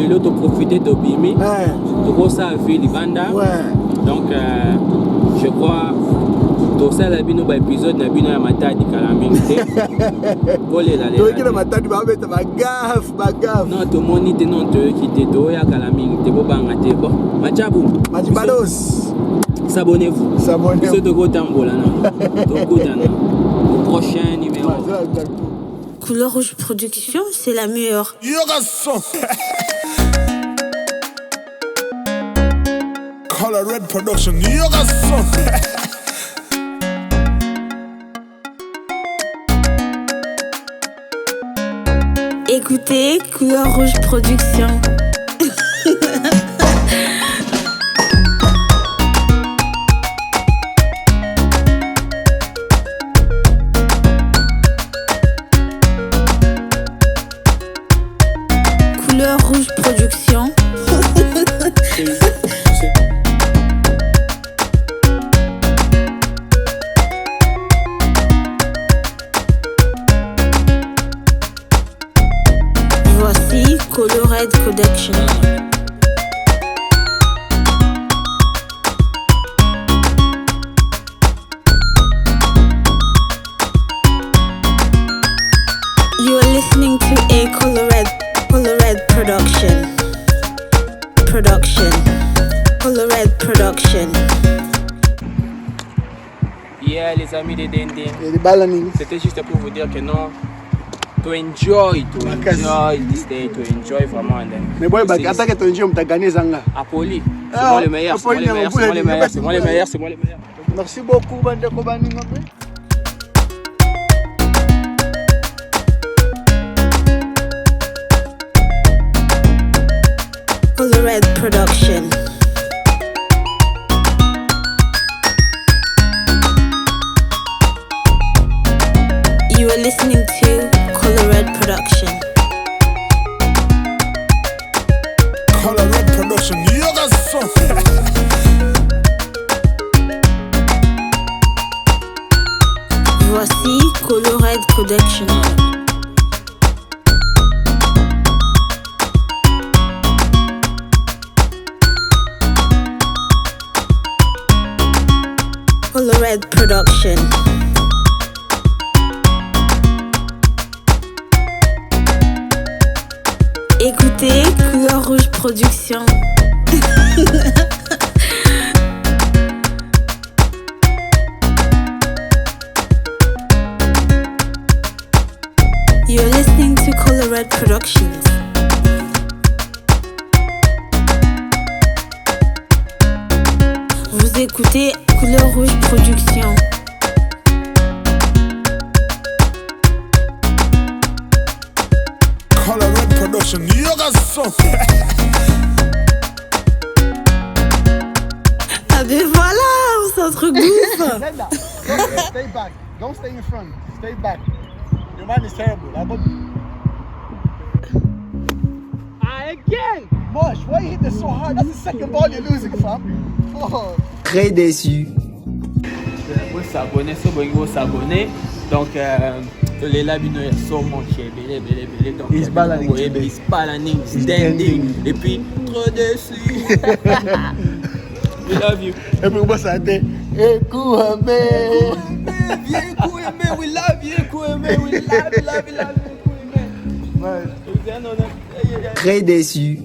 de l'autre profiter de Bimi. Trop ça fait les bandes. Donc je crois tout ça la bino ba épisode na bino ya matadi kalaming te. Bolé la. Toi qui la matadi ba mettre bagaf. Non to monite non to qui te to ya kalaming te bo banga te bo. Machabu. Machibalos. S'abonnez-vous. C'est de Gotambola non. To Godana. Au prochain numéro. Couleur Rouge Production, c'est la meilleure. Color Red Production, Yoga Son. Écoutez Couleur Rouge Production. Couleur Rouge Production. Voici Color Red Production. You are listening to a Color Red Production. Color Red Production. Yeah, les amis de Dendin. C'était juste pour vous dire que non. To enjoy this day, to enjoy vraiment. Mais bon, attaque ton jeu, t'as gagné Zanga. Apoli, c'est moi le meilleur, c'est moi le meilleur. Merci beaucoup, bande Kobani. Color Red Production. You are listening to Color Red Production. Color Red Production, Yoga Son. Voici Color Red Production. Color Red Production. Écoutez Couleur Rouge Production. You're listening to Color Red Productions. Vous écoutez Couleur Rouge Production. Color Red Production, Yoga Son. Ah ben voilà, c'est un truc ouf. Stay back. Don't stay in front. Stay back. Your man is terrible. Again! Mosh, why you hit this so hard? That's the second ball you're losing, fam. Oh. Très déçu. Vous s'abonner. Donc, les labino sont manchés, belé. Donc, Isbalaning, standing. Et puis, trop dessus. We love you. Et puis, comment ça a été? Ekouame. We love you, we love you. Très déçu.